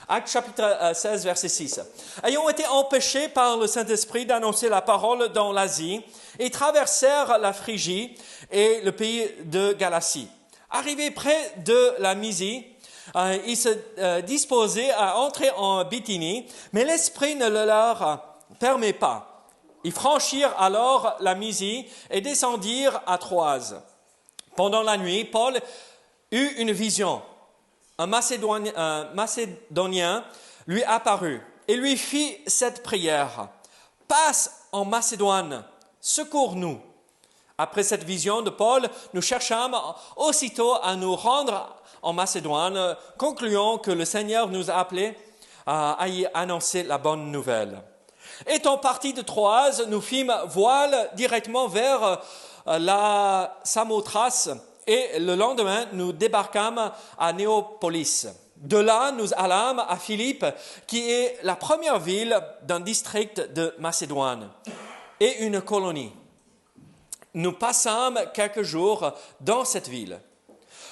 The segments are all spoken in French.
Actes chapitre 16, verset 6. Ayant été empêchés par le Saint-Esprit d'annoncer la parole dans l'Asie, ils traversèrent la Phrygie et le pays de Galatie. Arrivés près de la Mysie, ils se disposaient à entrer en Bithynie, mais l'Esprit ne le leur permet pas. Ils franchirent alors la Mysie et descendirent à Troas. Pendant la nuit, Paul eut une vision. Un Macédonien lui apparut et lui fit cette prière. « Passe en Macédoine, secours-nous !» Après cette vision de Paul, nous cherchâmes aussitôt à nous rendre en Macédoine, concluant que le Seigneur nous a appelés à y annoncer la bonne nouvelle. Étant partis de Troas, nous fîmes voile directement vers la Samothrace et le lendemain, nous débarquâmes à Néapolis. De là, nous allâmes à Philippe, qui est la première ville d'un district de Macédoine et une colonie. Nous passâmes quelques jours dans cette ville.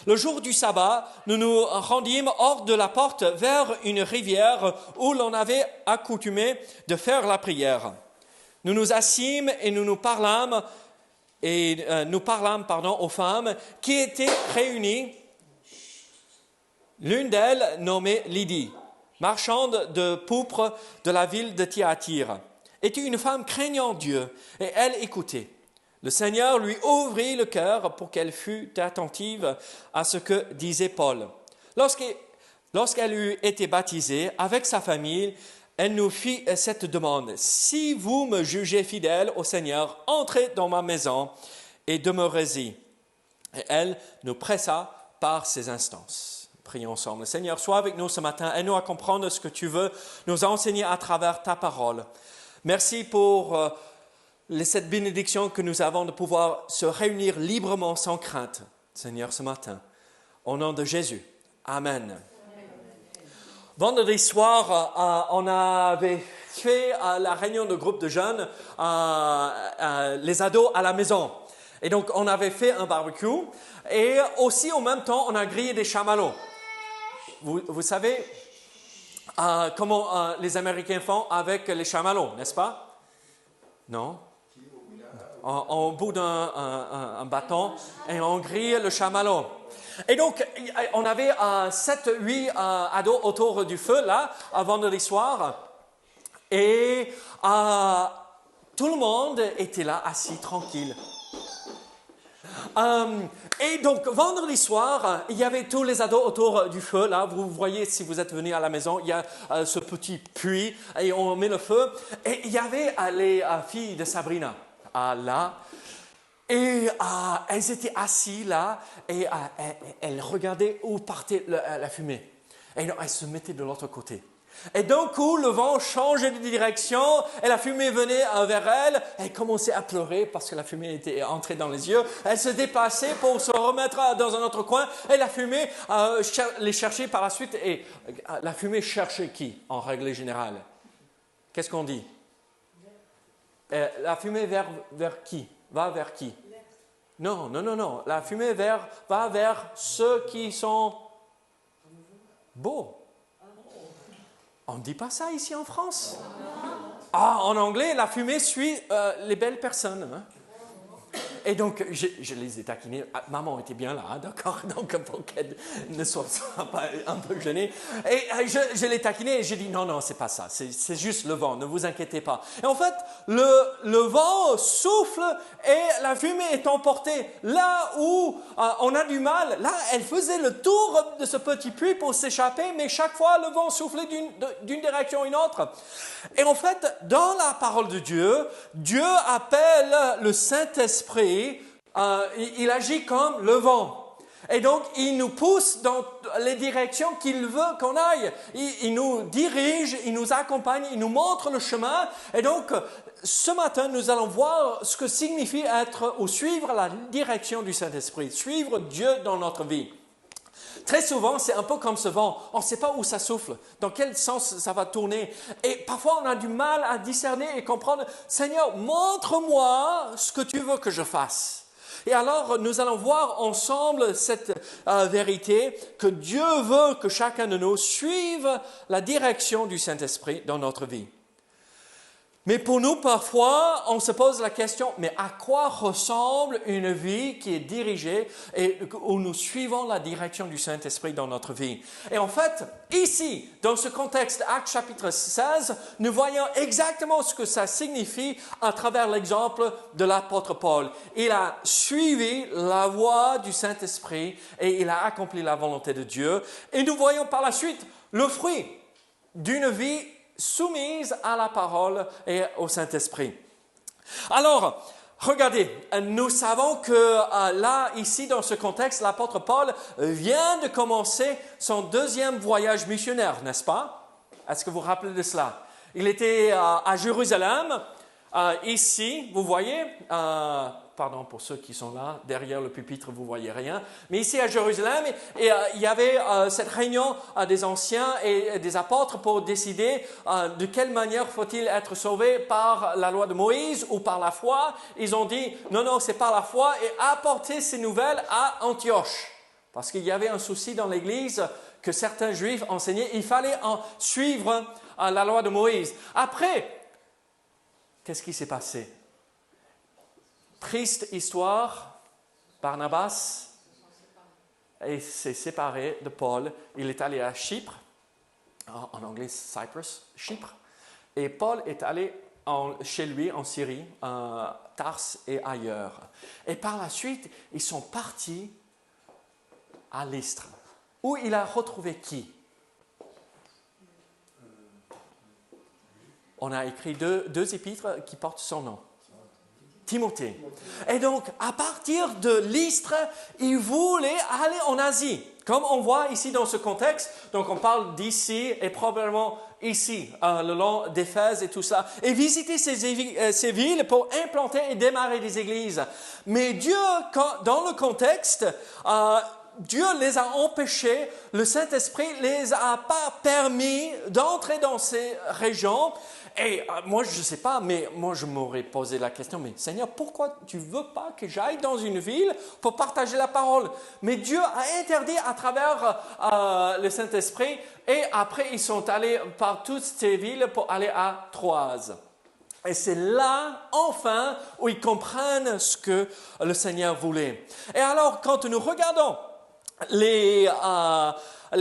Le jour du sabbat, nous nous rendîmes hors de la porte vers une rivière où l'on avait accoutumé de faire la prière. Nous nous assîmes et nous parlâmes aux femmes qui étaient réunies. L'une d'elles, nommée Lydie, marchande de pourpre de la ville de Thyatire, était une femme craignant Dieu et elle écoutait. Le Seigneur lui ouvrit le cœur pour qu'elle fût attentive à ce que disait Paul. Lorsqu'elle eut été baptisée avec sa famille, elle nous fit cette demande. « Si vous me jugez fidèle au Seigneur, entrez dans ma maison et demeurez-y. » Et elle nous pressa par ses instances. Prions ensemble. Seigneur, sois avec nous ce matin. Aide-nous à comprendre ce que tu veux nous enseigner à travers ta parole. Merci pour cette bénédiction que nous avons de pouvoir se réunir librement sans crainte, Seigneur, ce matin. Au nom de Jésus. Amen. Vendredi soir, on avait fait la réunion de groupe de jeunes, les ados à la maison. Et donc, on avait fait un barbecue et aussi, en même temps, on a grillé des chamallows. Vous savez comment les Américains font avec les chamallows, n'est-ce pas? Non? Au bout d'un bâton et on grille le chamallow. Et donc, on avait 7-8 ados autour du feu, là, vendredi soir. Et tout le monde était là, assis, tranquille. Et donc, vendredi soir, il y avait tous les ados autour du feu. Là, vous voyez, si vous êtes venus à la maison, il y a ce petit puits et on met le feu. Et il y avait les filles de Sabrina, là. Et elles étaient assises là et elles regardaient où partait la fumée. Et elles se mettaient de l'autre côté. Et d'un coup, le vent changeait de direction et la fumée venait vers elles. Elles commençaient à pleurer parce que la fumée était entrée dans les yeux. Elles se dépassaient pour se remettre dans un autre coin et la fumée les cherchait par la suite. Et la fumée cherchait qui, en règle générale? Qu'est-ce qu'on dit? La fumée vers qui? Va vers qui? Non. La fumée va vers ceux qui sont beaux. On ne dit pas ça ici en France. En anglais, la fumée suit les belles personnes. Hein? Et donc, je les ai taquinés. Maman était bien là, d'accord? Donc, pour qu'elle ne soit pas un peu gênée. Et je l'ai taquiné et j'ai dit, non, c'est pas ça. C'est juste le vent, ne vous inquiétez pas. Et en fait, le vent souffle et la fumée est emportée. Là où on a du mal, là, elle faisait le tour de ce petit puits pour s'échapper, mais chaque fois, le vent soufflait d'une direction à une autre. Et en fait, dans la parole de Dieu, Dieu appelle le Saint-Esprit. Il agit comme le vent. Et donc, il nous pousse dans les directions qu'il veut qu'on aille. Il nous dirige, il nous accompagne, il nous montre le chemin. Et donc, ce matin, nous allons voir ce que signifie être ou suivre la direction du Saint-Esprit, suivre Dieu dans notre vie. Très souvent, c'est un peu comme ce vent. On ne sait pas où ça souffle, dans quel sens ça va tourner. Et parfois, on a du mal à discerner et comprendre. Seigneur, montre-moi ce que tu veux que je fasse. Et alors, nous allons voir ensemble cette vérité que Dieu veut que chacun de nous suive la direction du Saint-Esprit dans notre vie. Mais pour nous, parfois, on se pose la question, mais à quoi ressemble une vie qui est dirigée et où nous suivons la direction du Saint-Esprit dans notre vie? Et en fait, ici, dans ce contexte, Actes chapitre 16, nous voyons exactement ce que ça signifie à travers l'exemple de l'apôtre Paul. Il a suivi la voie du Saint-Esprit et il a accompli la volonté de Dieu. Et nous voyons par la suite le fruit d'une vie soumise à la parole et au Saint-Esprit. Alors, regardez, nous savons que là, ici, dans ce contexte, l'apôtre Paul vient de commencer son deuxième voyage missionnaire, n'est-ce pas? Est-ce que vous vous rappelez de cela? Il était à Jérusalem, ici, vous voyez, pardon pour ceux qui sont là, derrière le pupitre, vous ne voyez rien, mais ici à Jérusalem, il y avait cette réunion des anciens et des apôtres pour décider de quelle manière faut-il être sauvé, par la loi de Moïse ou par la foi. Ils ont dit, non, c'est par la foi, et apporter ces nouvelles à Antioche. Parce qu'il y avait un souci dans l'Église que certains Juifs enseignaient, il fallait suivre la loi de Moïse. Après, qu'est-ce qui s'est passé? Triste histoire, Barnabas s'est séparé de Paul. Il est allé à Chypre, en anglais Cyprus, Chypre, et Paul est allé chez lui en Syrie, Tars et ailleurs. Et par la suite, ils sont partis à Lystre, où il a retrouvé qui? On a écrit deux épîtres qui portent son nom. Timothée. Et donc, à partir de Lystre, il voulait aller en Asie. Comme on voit ici dans ce contexte, donc on parle d'ici et probablement ici, le long d'Éphèse et tout ça, et visiter ces villes pour implanter et démarrer des églises. Mais Dieu, dans le contexte, Dieu les a empêchés, le Saint-Esprit les a pas permis d'entrer dans ces régions. Et moi, je ne sais pas, mais moi, je m'aurais posé la question, mais Seigneur, pourquoi tu ne veux pas que j'aille dans une ville pour partager la parole? Mais Dieu a interdit à travers le Saint-Esprit, et après, ils sont allés par toutes ces villes pour aller à Troas. Et c'est là, enfin, où ils comprennent ce que le Seigneur voulait. Et alors, quand nous regardons les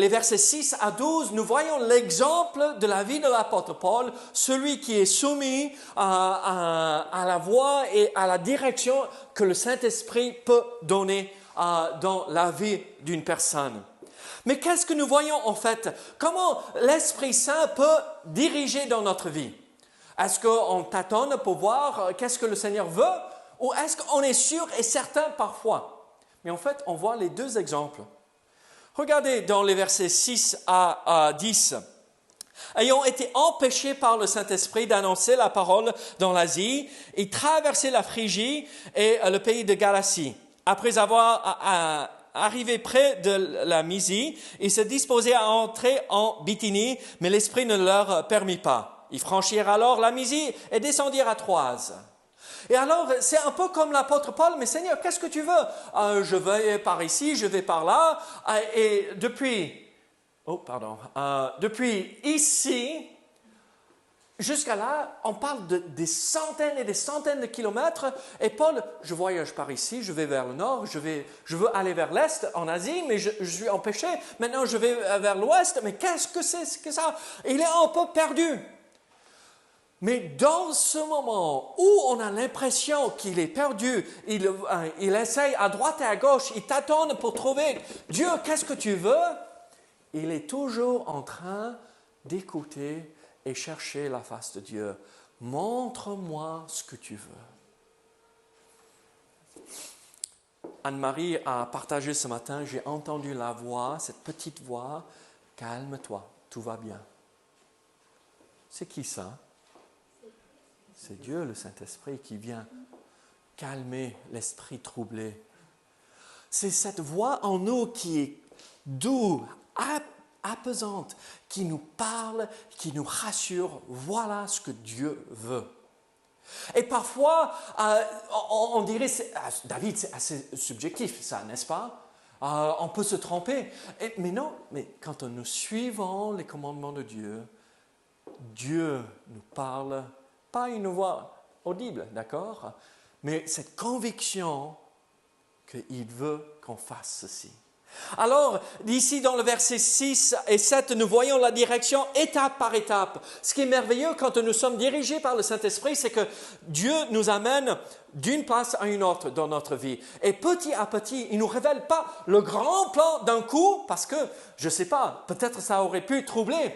versets 6 à 12, nous voyons l'exemple de la vie de l'apôtre Paul, celui qui est soumis à la voie et à la direction que le Saint-Esprit peut donner dans la vie d'une personne. Mais qu'est-ce que nous voyons en fait? Comment l'Esprit Saint peut diriger dans notre vie? Est-ce qu'on tâtonne pour voir qu'est-ce que le Seigneur veut? Ou est-ce qu'on est sûr et certain parfois? Mais en fait, on voit les deux exemples. Regardez dans les versets 6 à 10. Ayant été empêchés par le Saint-Esprit d'annoncer la parole dans l'Asie, ils traversaient la Phrygie et le pays de Galatie. Après avoir arrivé près de la Mysie, ils se disposaient à entrer en Bithynie, mais l'Esprit ne leur permit pas. Ils franchirent alors la Mysie et descendirent à Troas. Et alors, c'est un peu comme l'apôtre Paul, mais Seigneur, qu'est-ce que tu veux? Je vais par ici, je vais par là, et depuis ici jusqu'à là, on parle des centaines et des centaines de kilomètres, et Paul, je voyage par ici, je vais vers le nord, je veux aller vers l'est, en Asie, mais je suis empêché, maintenant je vais vers l'ouest, mais qu'est-ce que c'est que ça? Il est un peu perdu. Mais dans ce moment où on a l'impression qu'il est perdu, il essaye à droite et à gauche, il tâtonne pour trouver Dieu, qu'est-ce que tu veux? Il est toujours en train d'écouter et chercher la face de Dieu. Montre-moi ce que tu veux. Anne-Marie a partagé ce matin, j'ai entendu la voix, cette petite voix, calme-toi, tout va bien. C'est qui ça? C'est Dieu, le Saint-Esprit, qui vient calmer l'esprit troublé. C'est cette voix en nous qui est douce, apaisante, qui nous parle, qui nous rassure. Voilà ce que Dieu veut. Et parfois, on dirait, David, c'est assez subjectif, ça, n'est-ce pas? On peut se tromper. Mais non, mais quand nous suivons les commandements de Dieu, Dieu nous parle, pas une voix audible, d'accord? Mais cette conviction qu'il veut qu'on fasse ceci. Alors, ici dans le verset 6 et 7, nous voyons la direction étape par étape. Ce qui est merveilleux quand nous sommes dirigés par le Saint-Esprit, c'est que Dieu nous amène d'une place à une autre dans notre vie. Et petit à petit, il ne nous révèle pas le grand plan d'un coup, parce que, je ne sais pas, peut-être ça aurait pu troubler.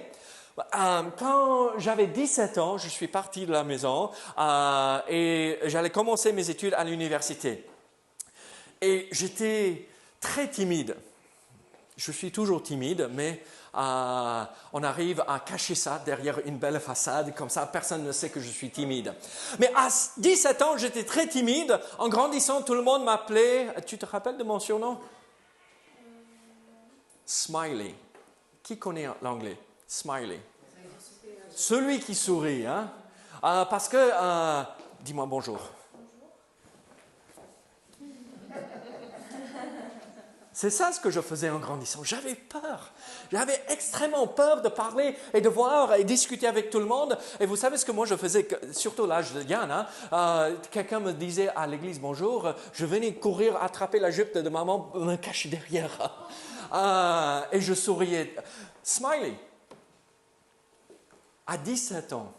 Quand j'avais 17 ans, je suis parti de la maison et j'allais commencer mes études à l'université. Et j'étais très timide. Je suis toujours timide, mais on arrive à cacher ça derrière une belle façade, comme ça personne ne sait que je suis timide. Mais à 17 ans, j'étais très timide. En grandissant, tout le monde m'appelait, tu te rappelles de mon surnom? Smiley. Qui connaît l'anglais? Smiley. Celui qui sourit, hein? Parce que, dis-moi bonjour. C'est ça ce que je faisais en grandissant. J'avais peur. J'avais extrêmement peur de parler et de voir et discuter avec tout le monde. Et vous savez ce que moi je faisais, surtout à l'âge de Yann, quelqu'un me disait à l'église bonjour, je venais courir attraper la jupe de maman, me cacher derrière. Et je souriais. Smiley. À 17 ans,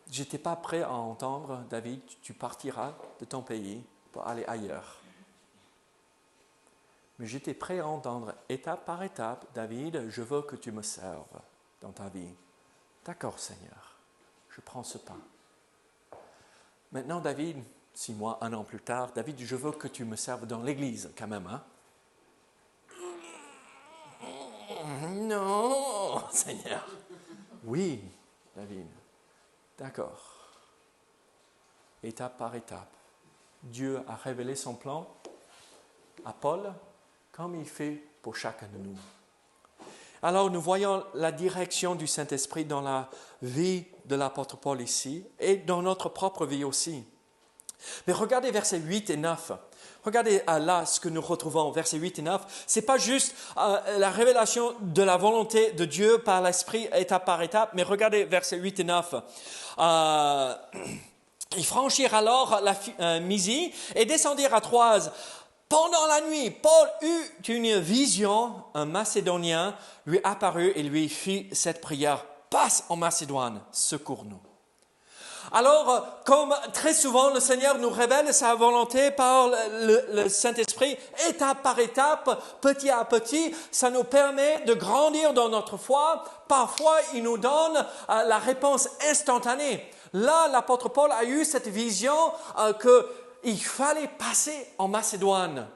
je n'étais pas prêt à entendre, David, tu partiras de ton pays pour aller ailleurs. Mais j'étais prêt à entendre étape par étape, David, je veux que tu me serves dans ta vie. D'accord, Seigneur, je prends ce pas. Maintenant, David, 6 mois, 1 an plus tard, David, je veux que tu me serves dans l'église quand même, hein? Non, Seigneur. Oui, David, d'accord. Étape par étape, Dieu a révélé son plan à Paul, comme il fait pour chacun de nous. Alors nous voyons la direction du Saint-Esprit dans la vie de l'apôtre Paul ici et dans notre propre vie aussi. Mais regardez versets 8 et 9. Regardez là ce que nous retrouvons, versets 8 et 9. Ce n'est pas juste la révélation de la volonté de Dieu par l'Esprit étape par étape, mais regardez versets 8 et 9. Ils franchirent alors la Mysie et descendirent à Troas. Pendant la nuit, Paul eut une vision, un Macédonien lui apparut et lui fit cette prière. Passe en Macédoine, secours-nous. Alors, comme très souvent, le Seigneur nous révèle sa volonté par le Saint-Esprit, étape par étape, petit à petit, ça nous permet de grandir dans notre foi. Parfois, il nous donne la réponse instantanée. Là, l'apôtre Paul a eu cette vision qu'il fallait passer en Macédoine.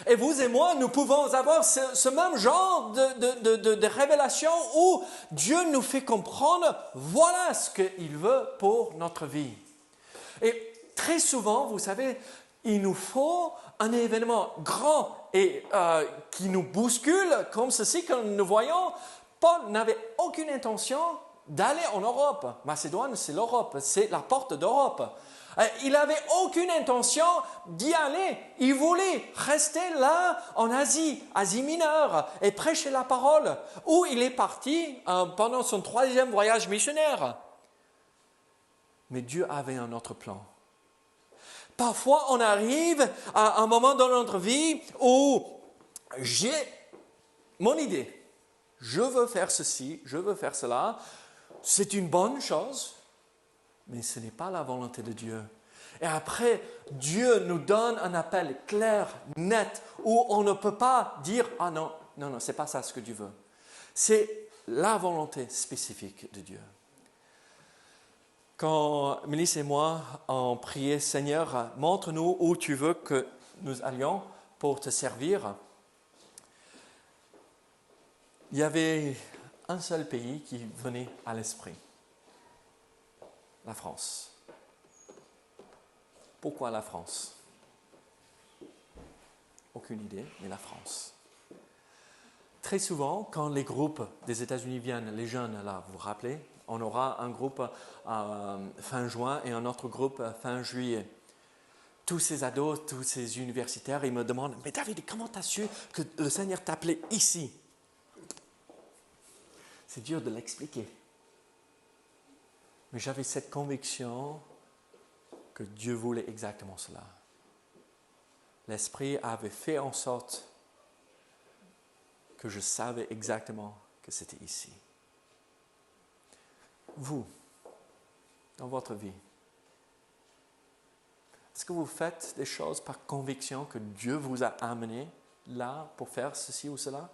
Et vous et moi, nous pouvons avoir ce même genre de révélation où Dieu nous fait comprendre, voilà ce qu'il veut pour notre vie. Et très souvent, vous savez, il nous faut un événement grand et qui nous bouscule, comme ceci que nous voyons. Paul n'avait aucune intention d'aller en Europe. Macédoine, c'est l'Europe, c'est la porte d'Europe. Il n'avait aucune intention d'y aller. Il voulait rester là en Asie, Asie mineure, et prêcher la parole, où il est parti pendant son 3e voyage missionnaire. Mais Dieu avait un autre plan. Parfois, on arrive à un moment dans notre vie où j'ai mon idée. Je veux faire ceci, je veux faire cela. C'est une bonne chose. Mais ce n'est pas la volonté de Dieu. Et après, Dieu nous donne un appel clair, net, où on ne peut pas dire « Ah non, non, ce n'est pas ça ce que Dieu veut ». C'est la volonté spécifique de Dieu. Quand Mélisse et moi, on priait « Seigneur, montre-nous où tu veux que nous allions pour te servir », il y avait un seul pays qui venait à l'esprit. La France. Pourquoi la France? Aucune idée, mais la France. Très souvent, quand les groupes des États-Unis viennent, les jeunes, là, vous vous rappelez, On aura un groupe fin juin et un autre groupe fin juillet. Tous ces ados, tous ces universitaires, ils me demandent « Mais David, comment tu as su que le Seigneur t'appelait ici ?» C'est dur de l'expliquer. Mais j'avais cette conviction que Dieu voulait exactement cela. L'Esprit avait fait en sorte que je savais exactement que c'était ici. Vous, dans votre vie, est-ce que vous faites des choses par conviction que Dieu vous a amené là pour faire ceci ou cela?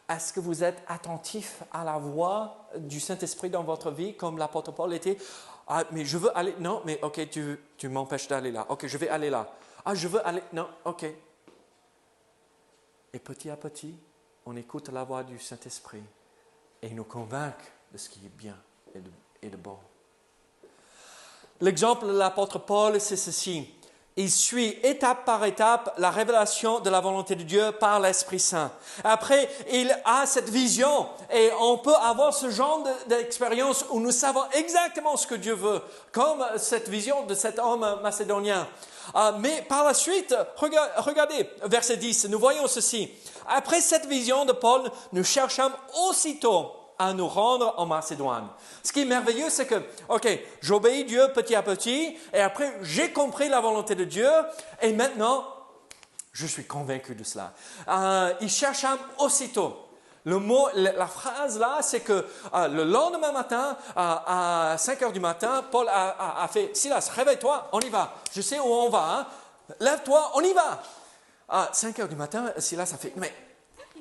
Est-ce que vous êtes attentif à la voix du Saint-Esprit dans votre vie, comme l'apôtre Paul était? Ah, mais je veux aller. Non, mais ok, tu m'empêches d'aller là. Ok, je vais aller là. Ah, je veux aller. Non, ok. Et petit à petit, on écoute la voix du Saint-Esprit et il nous convainc de ce qui est bien et de bon. L'exemple de l'apôtre Paul, c'est ceci. Il suit étape par étape la révélation de la volonté de Dieu par l'Esprit Saint. Après, il a cette vision et on peut avoir ce genre d'expérience où nous savons exactement ce que Dieu veut, comme cette vision de cet homme macédonien. Mais par la suite, regardez, verset 10, nous voyons ceci. Après cette vision de Paul, nous cherchons aussitôt à nous rendre en Macédoine. Ce qui est merveilleux, c'est que, ok, j'obéis Dieu petit à petit, et après, j'ai compris la volonté de Dieu, et maintenant, je suis convaincu de cela. Il cherche aussitôt. La phrase là, c'est que le lendemain matin, à 5 heures du matin, Paul a fait « Silas, réveille-toi, on y va. Je sais où on va. Hein. Lève-toi, on y va. » À 5 heures du matin, Silas a fait « Mais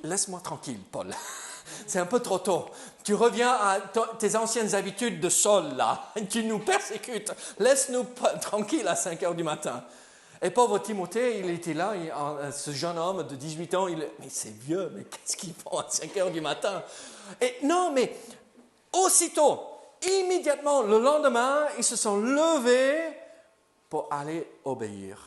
laisse-moi tranquille, Paul. » C'est un peu trop tôt. Tu reviens à tes anciennes habitudes de sol, là. Tu nous persécutes. Laisse-nous tranquilles à 5 heures du matin. Et pauvre Timothée, il était là, ce jeune homme de 18 ans, mais c'est vieux, mais qu'est-ce qu'ils font à 5 heures du matin? Et non, mais aussitôt, immédiatement, le lendemain, ils se sont levés pour aller obéir.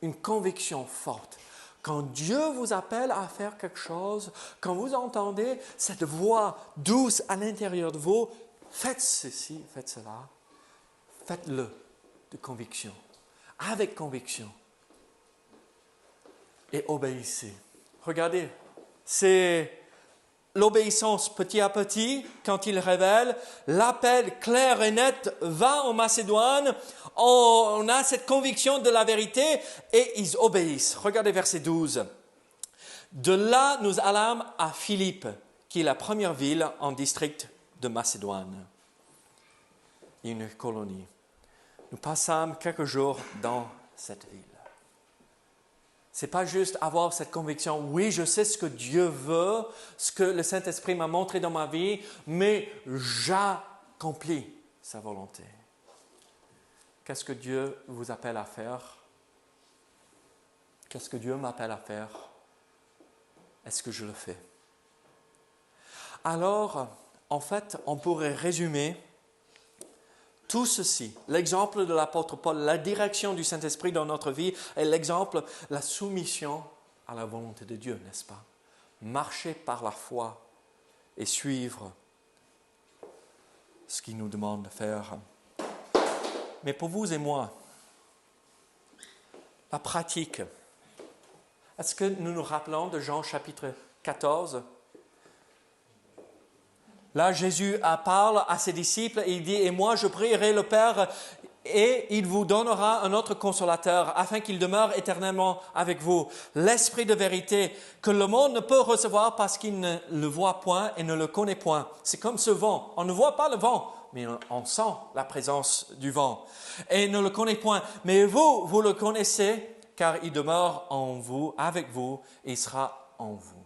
Une conviction forte. Quand Dieu vous appelle à faire quelque chose, quand vous entendez cette voix douce à l'intérieur de vous, faites ceci, faites cela, faites-le de conviction, avec conviction, et obéissez. Regardez, c'est l'obéissance petit à petit, quand il révèle, l'appel clair et net, va en Macédoine, on a cette conviction de la vérité et ils obéissent. Regardez verset 12. De là, nous allâmes à Philippe, qui est la première ville en district de Macédoine, une colonie. Nous passâmes quelques jours dans cette ville. Ce n'est pas juste avoir cette conviction, oui, je sais ce que Dieu veut, ce que le Saint-Esprit m'a montré dans ma vie, mais j'accomplis sa volonté. Qu'est-ce que Dieu vous appelle à faire? Qu'est-ce que Dieu m'appelle à faire? Est-ce que je le fais? Alors, en fait, on pourrait résumer tout ceci, l'exemple de l'apôtre Paul, la direction du Saint-Esprit dans notre vie et l'exemple, la soumission à la volonté de Dieu, n'est-ce pas? Marcher par la foi et suivre ce qu'il nous demande de faire. Mais pour vous et moi, la pratique, est-ce que nous nous rappelons de Jean chapitre 14? Là, Jésus parle à ses disciples et il dit « Et moi, je prierai le Père et il vous donnera un autre consolateur afin qu'il demeure éternellement avec vous. L'Esprit de vérité que le monde ne peut recevoir parce qu'il ne le voit point et ne le connaît point. » C'est comme ce vent. On ne voit pas le vent, mais on sent la présence du vent. Et ne le connaît point. Mais vous, vous le connaissez car il demeure en vous, avec vous et il sera en vous.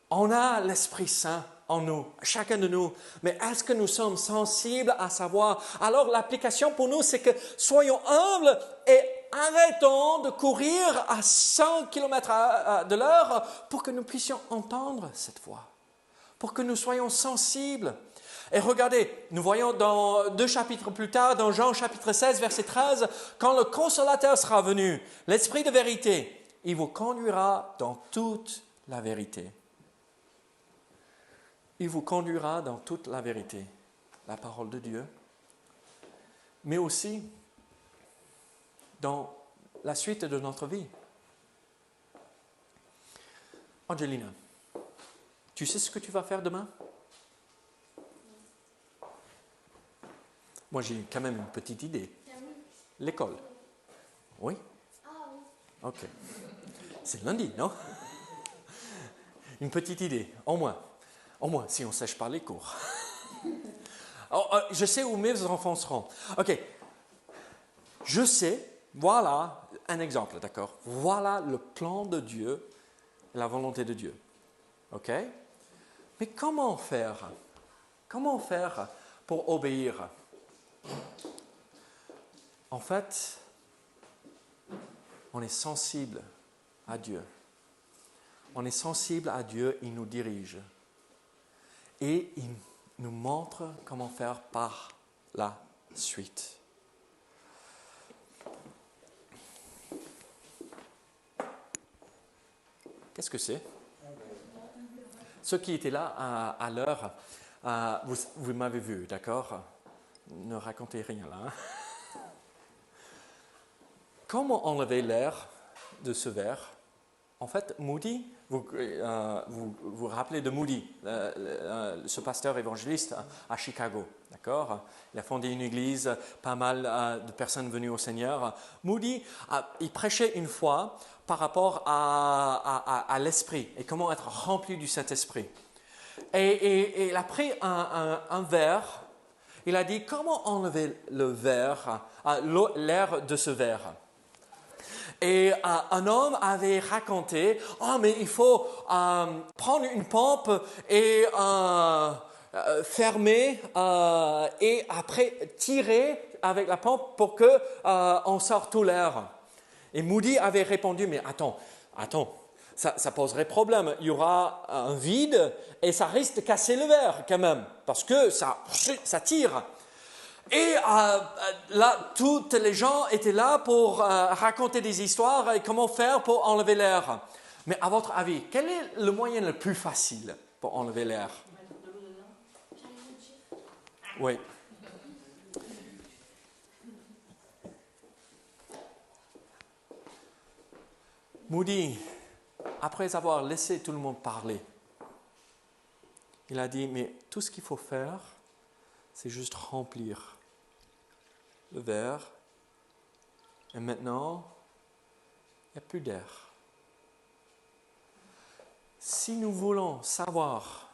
On a l'Esprit Saint en nous, chacun de nous. Mais est-ce que nous sommes sensibles à savoir? Alors l'application pour nous, c'est que soyons humbles et arrêtons de courir à 100 km de l'heure pour que nous puissions entendre cette voix, pour que nous soyons sensibles. Et regardez, nous voyons dans 2 chapitres plus tard, dans Jean chapitre 16, verset 13, quand le Consolateur sera venu, l'Esprit de vérité, il vous conduira dans toute la vérité. il vous conduira dans toute la vérité, la parole de Dieu, mais aussi dans la suite de notre vie. Angelina, tu sais ce que tu vas faire demain? Moi, j'ai quand même une petite idée. L'école. Oui? Ok. C'est lundi, non? Une petite idée, au moins. Au moins, si on ne sèche pas les cours. Je sais où mes enfants seront. Ok. Je sais, voilà un exemple, d'accord? Voilà le plan de Dieu, la volonté de Dieu. Ok? Mais comment faire? Comment faire pour obéir? En fait, on est sensible à Dieu. On est sensible à Dieu, il nous dirige. Et il nous montre comment faire par la suite. Qu'est-ce que c'est? Ceux qui étaient là à l'heure, vous m'avez vu, d'accord? Ne racontez rien là. Hein? Comment enlever l'air de ce verre? En fait, Moody, vous rappelez de Moody, ce pasteur évangéliste à Chicago, d'accord? Il a fondé une église, pas mal de personnes venues au Seigneur. Moody, il prêchait une fois par rapport à l'esprit et comment être rempli du Saint-Esprit. Et il a pris un verre, il a dit comment enlever le verre, l'air de ce verre. Et un homme avait raconté, mais il faut prendre une pompe et fermer et après tirer avec la pompe pour que on sorte tout l'air. Et Moody avait répondu, mais attends, ça poserait problème. Il y aura un vide et ça risque de casser le verre quand même, parce que ça tire. Et là, toutes les gens étaient là pour raconter des histoires et comment faire pour enlever l'air. Mais à votre avis, quel est le moyen le plus facile pour enlever l'air? Oui. Moody, après avoir laissé tout le monde parler, il a dit, mais tout ce qu'il faut faire, c'est juste remplir le verre. Et maintenant, il n'y a plus d'air. Si nous voulons savoir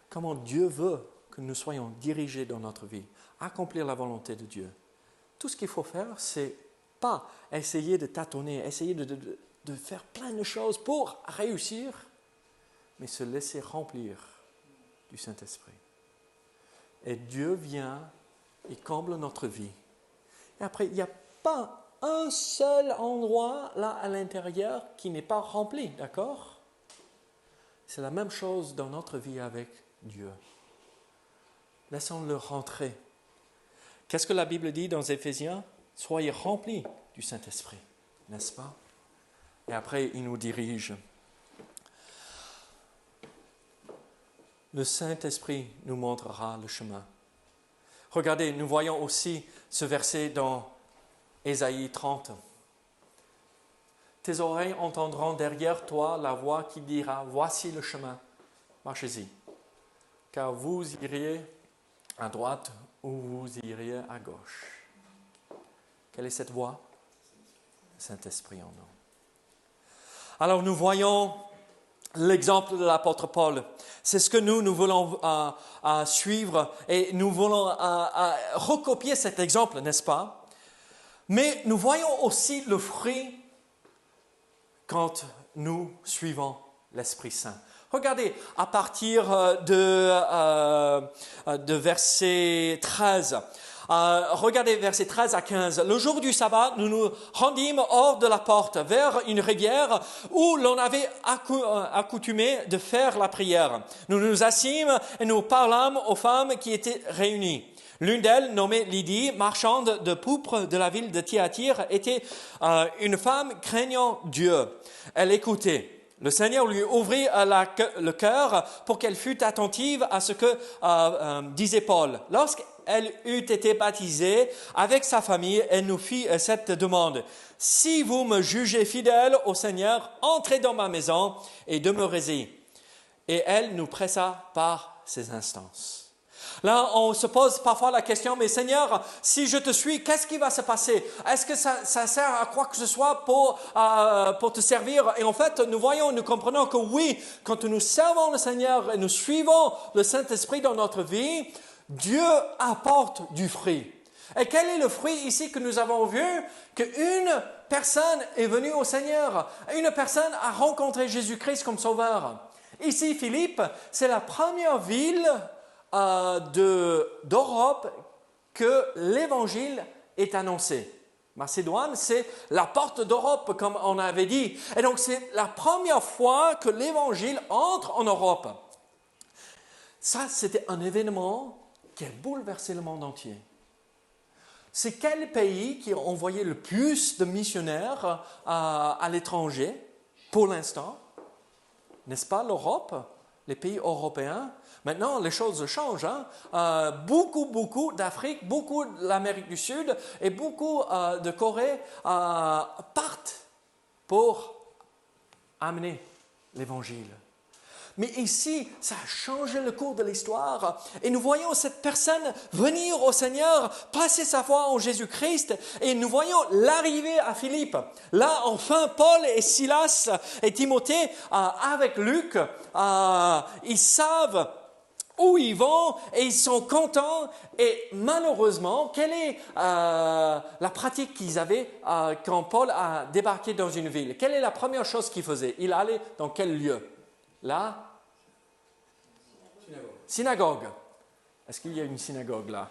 comment Dieu veut que nous soyons dirigés dans notre vie, accomplir la volonté de Dieu, tout ce qu'il faut faire, c'est pas essayer de tâtonner, essayer de faire plein de choses pour réussir, mais se laisser remplir du Saint-Esprit. Et Dieu vient et comble notre vie. Et après, il n'y a pas un seul endroit là à l'intérieur qui n'est pas rempli, d'accord? C'est la même chose dans notre vie avec Dieu. Laissons-le rentrer. Qu'est-ce que la Bible dit dans Éphésiens? Soyez remplis du Saint-Esprit, n'est-ce pas? Et après, il nous dirige. Le Saint-Esprit nous montrera le chemin. Regardez, nous voyons aussi ce verset dans Ésaïe 30. Tes oreilles entendront derrière toi la voix qui dira, voici le chemin, marchez-y. Car vous iriez à droite ou vous iriez à gauche. Quelle est cette voix? Le Saint-Esprit en nous. Alors nous voyons l'exemple de l'apôtre Paul. C'est ce que nous voulons suivre et nous voulons recopier cet exemple, n'est-ce pas? Mais nous voyons aussi le fruit quand nous suivons l'Esprit Saint. Regardez, à partir de verset 13. Regardez versets 13 à 15. Le jour du sabbat, nous nous rendîmes hors de la porte, vers une rivière où l'on avait accoutumé de faire la prière. Nous nous assîmes et nous parlâmes aux femmes qui étaient réunies. L'une d'elles, nommée Lydie, marchande de pourpre de la ville de Thyatire, était une femme craignant Dieu. Elle écoutait Le Seigneur lui ouvrit le cœur pour qu'elle fût attentive à ce que disait Paul. Lorsqu'elle eut été baptisée avec sa famille, elle nous fit cette demande. « Si vous me jugez fidèle au Seigneur, entrez dans ma maison et demeurez-y. » Et elle nous pressa par ses instances. Là, on se pose parfois la question, mais Seigneur, si je te suis, qu'est-ce qui va se passer? Est-ce que ça sert à quoi que ce soit pour te servir? Et en fait, nous comprenons que oui, quand nous servons le Seigneur et nous suivons le Saint-Esprit dans notre vie, Dieu apporte du fruit. Et quel est le fruit ici que nous avons vu? Qu'une personne est venue au Seigneur. Une personne a rencontré Jésus-Christ comme sauveur. Ici, Philippe, c'est la première ville d'Europe que l'Évangile est annoncé. Macédoine, c'est la porte d'Europe, comme on avait dit. Et donc, c'est la première fois que l'Évangile entre en Europe. Ça, c'était un événement qui a bouleversé le monde entier. C'est quel pays qui a envoyé le plus de missionnaires à l'étranger pour l'instant? N'est-ce pas l'Europe, les pays européens? Maintenant, les choses changent. Beaucoup d'Afrique, beaucoup de l'Amérique du Sud et beaucoup de Corée partent pour amener l'Évangile. Mais ici, ça a changé le cours de l'histoire. Et nous voyons cette personne venir au Seigneur, passer sa foi en Jésus-Christ. Et nous voyons l'arrivée à Philippe. Là, enfin, Paul et Silas et Timothée, avec Luc, ils savent où ils vont et ils sont contents. Et malheureusement, quelle est la pratique qu'ils avaient quand Paul a débarqué dans une ville? Quelle est la première chose qu'il faisait? Il allait dans quel lieu? La synagogue. Est-ce qu'il y a une synagogue là?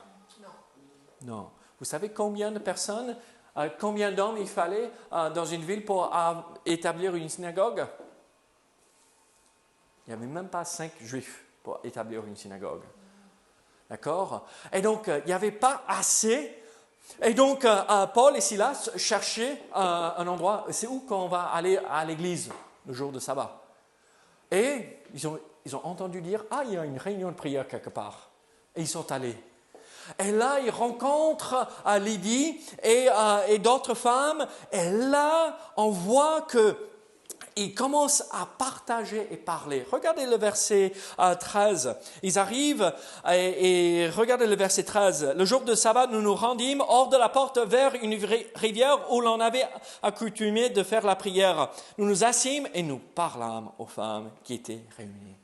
Non. Vous savez combien de personnes, combien d'hommes il fallait dans une ville pour établir une synagogue? Il n'y avait même pas 5 juifs pour établir une synagogue. D'accord? Et donc, il n'y avait pas assez. Et donc, Paul et Silas cherchaient un endroit. C'est où qu'on va aller à l'église le jour de sabbat? Et ils ont entendu dire, il y a une réunion de prière quelque part. Et ils sont allés. Et là, ils rencontrent Lydie et d'autres femmes. Et là, on voit qu'ils commencent à partager et parler. Regardez le verset 13. Ils arrivent et regardez le verset 13. Le jour de sabbat, nous nous rendîmes hors de la porte vers une rivière où l'on avait accoutumé de faire la prière. Nous nous assîmes et nous parlâmes aux femmes qui étaient réunies.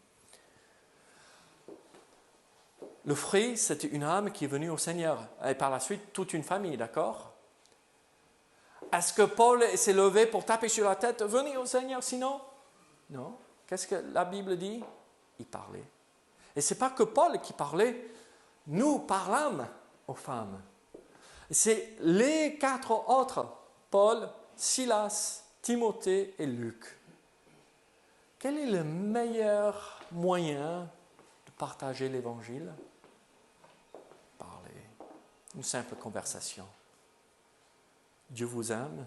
Le fruit, c'était une âme qui est venue au Seigneur. Et par la suite, toute une famille, d'accord? Est-ce que Paul s'est levé pour taper sur la tête? Venez au Seigneur, sinon? Non. Qu'est-ce que la Bible dit? Il parlait. Et ce n'est pas que Paul qui parlait. Nous parlâmes aux femmes. C'est les 4 autres, Paul, Silas, Timothée et Luc. Quel est le meilleur moyen de partager l'Évangile? Parler. Une simple conversation. Dieu vous aime,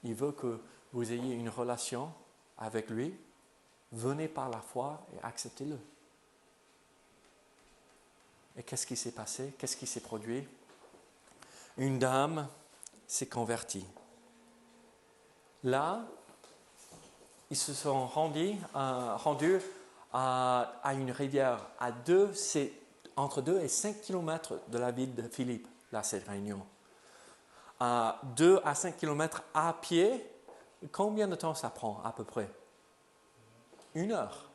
il veut que vous ayez une relation avec lui. Venez par la foi et acceptez-le. Et qu'est-ce qui s'est passé? Qu'est-ce qui s'est produit? Une dame s'est convertie. Là, ils se sont rendus à une rivière c'est entre 2 et 5 kilomètres de la ville de Philippe, là, cette réunion. 2 à 5 kilomètres à pied, combien de temps ça prend à peu près? 1 heure.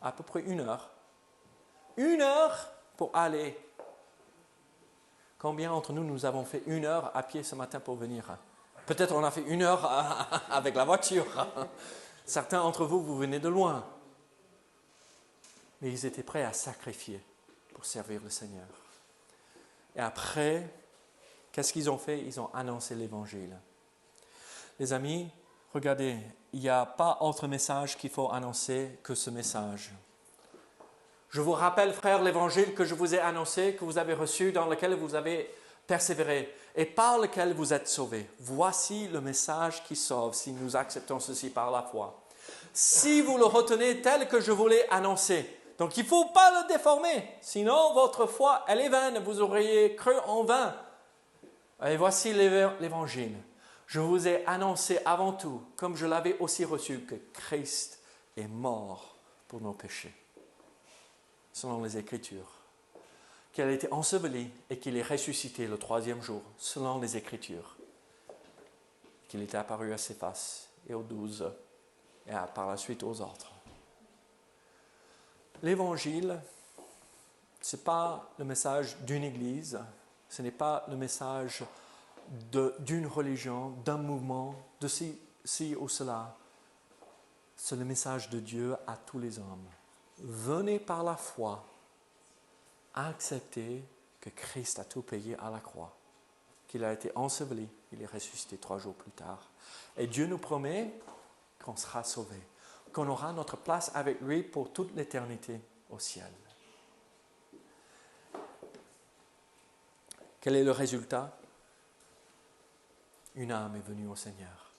À peu près 1 heure. 1 heure pour aller. Combien d'entre nous avons fait 1 heure à pied ce matin pour venir? Peut-être on a fait 1 heure avec la voiture. Certains d'entre vous, vous venez de loin. Mais ils étaient prêts à sacrifier pour servir le Seigneur. Et après, qu'est-ce qu'ils ont fait? Ils ont annoncé l'Évangile. Les amis, regardez, il n'y a pas autre message qu'il faut annoncer que ce message. Je vous rappelle, frères, l'Évangile que je vous ai annoncé, que vous avez reçu, dans lequel vous avez persévéré et par lequel vous êtes sauvés. Voici le message qui sauve si nous acceptons ceci par la foi. si vous le retenez tel que je vous l'ai annoncé. Donc il ne faut pas le déformer, sinon votre foi, elle est vaine, vous auriez cru en vain. Et voici l'évangile. Je vous ai annoncé avant tout, comme je l'avais aussi reçu, que Christ est mort pour nos péchés, selon les Écritures. Qu'il a été enseveli et qu'il est ressuscité le 3e jour, selon les Écritures. Qu'il était apparu à Céphas et aux 12 et par la suite aux autres. L'Évangile, ce n'est pas le message d'une église, ce n'est pas le message d'une religion, d'un mouvement, de ci ou cela. C'est le message de Dieu à tous les hommes. Venez par la foi, acceptez que Christ a tout payé à la croix, qu'il a été enseveli, il est ressuscité 3 jours plus tard. Et Dieu nous promet qu'on sera sauvés, qu'on aura notre place avec lui pour toute l'éternité au ciel. Quel est le résultat? Une âme est venue au Seigneur.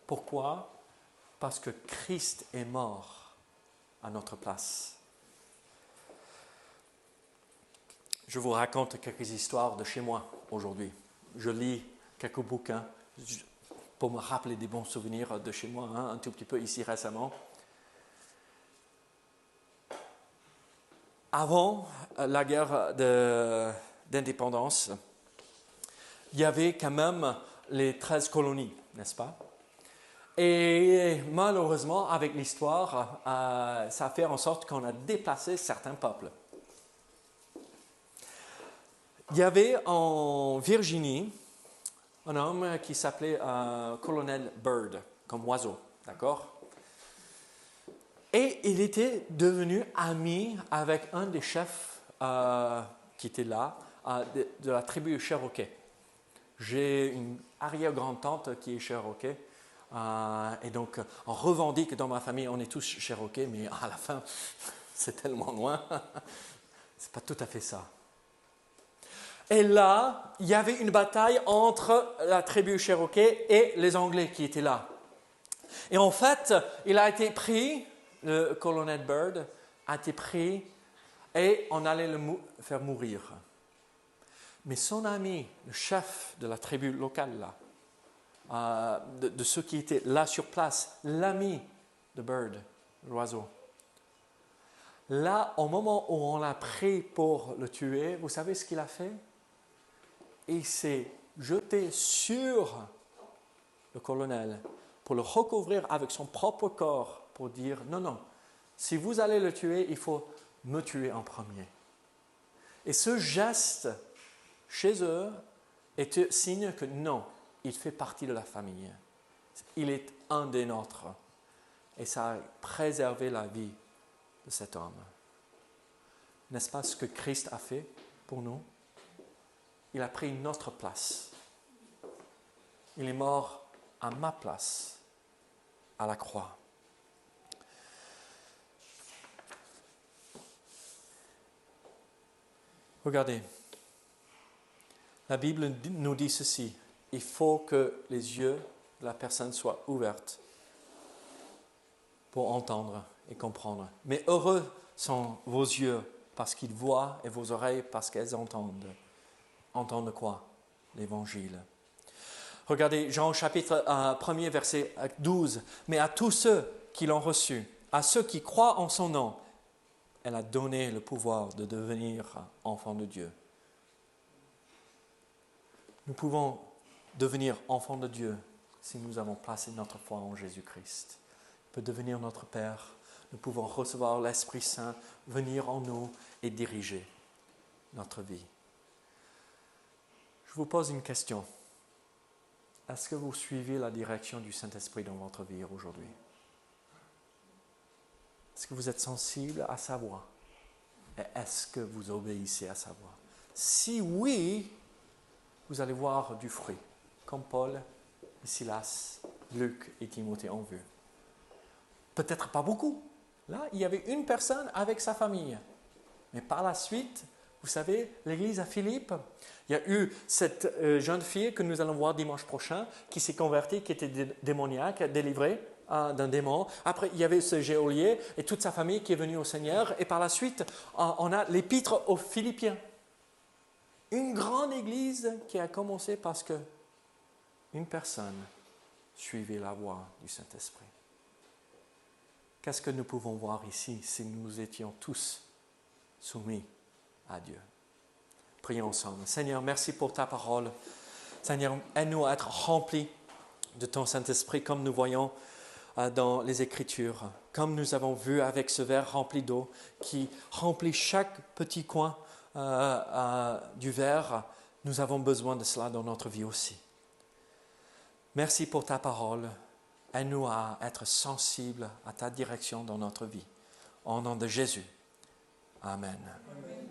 Pourquoi? Parce que Christ est mort à notre place. Je vous raconte quelques histoires de chez moi aujourd'hui. Je lis quelques bouquins pour me rappeler des bons souvenirs de chez moi, un tout petit peu ici récemment. Avant la guerre d'indépendance, il y avait quand même les 13 colonies, n'est-ce pas? Et malheureusement, avec l'histoire, ça a fait en sorte qu'on a déplacé certains peuples. Il y avait en Virginie un homme qui s'appelait Colonel Byrd, comme oiseau, d'accord? Et il était devenu ami avec un des chefs qui était là, de la tribu Cherokee. J'ai une arrière-grand-tante qui est Cherokee, et donc on revendique dans ma famille, on est tous Cherokee, mais à la fin, c'est tellement loin, c'est pas tout à fait ça. Et là, il y avait une bataille entre la tribu Cherokee et les Anglais qui étaient là. Et en fait, il a été pris, le colonel Byrd a été pris et on allait le faire mourir. Mais son ami, le chef de la tribu locale là, de ceux qui étaient là sur place, l'ami de Byrd, l'oiseau, là, au moment où on l'a pris pour le tuer, vous savez ce qu'il a fait? Il s'est jeté sur le colonel pour le recouvrir avec son propre corps, pour dire « Non, non, si vous allez le tuer, il faut me tuer en premier. » Et ce geste, chez eux, est signe que non, il fait partie de la famille. Il est un des nôtres. Et ça a préservé la vie de cet homme. N'est-ce pas ce que Christ a fait pour nous? Il a pris notre place. Il est mort à ma place, à la croix. Regardez, la Bible nous dit ceci, il faut que les yeux de la personne soient ouverts pour entendre et comprendre. Mais heureux sont vos yeux parce qu'ils voient et vos oreilles parce qu'elles entendent. Entendre quoi? L'Évangile. Regardez, Jean chapitre 1er, verset 12. Mais à tous ceux qui l'ont reçu, à ceux qui croient en son nom, elle a donné le pouvoir de devenir enfants de Dieu. Nous pouvons devenir enfants de Dieu si nous avons placé notre foi en Jésus-Christ. Il peut devenir notre Père. Nous pouvons recevoir l'Esprit Saint, venir en nous et diriger notre vie. Je vous pose une question. Est-ce que vous suivez la direction du Saint-Esprit dans votre vie aujourd'hui? Est-ce que vous êtes sensible à sa voix? Et est-ce que vous obéissez à sa voix? Si oui, vous allez voir du fruit, comme Paul, Silas, Luc et Timothée ont vu. Peut-être pas beaucoup. Là, il y avait une personne avec sa famille. Mais par la suite, vous savez, l'église à Philippe, il y a eu cette jeune fille que nous allons voir dimanche prochain, qui s'est convertie, qui était démoniaque, délivrée. d'un démon. Après, il y avait ce geôlier et toute sa famille qui est venue au Seigneur. Et par la suite, on a l'épître aux Philippiens. Une grande église qui a commencé parce que une personne suivait la voie du Saint-Esprit. Qu'est-ce que nous pouvons voir ici si nous étions tous soumis à Dieu? Prions ensemble. Seigneur, merci pour ta parole. Seigneur, aide-nous à être remplis de ton Saint-Esprit comme nous voyons dans les Écritures, comme nous avons vu avec ce verre rempli d'eau qui remplit chaque petit coin du verre. Nous avons besoin de cela dans notre vie aussi. Merci pour ta parole. Aide-nous à être sensibles à ta direction dans notre vie. Au nom de Jésus. Amen. Amen.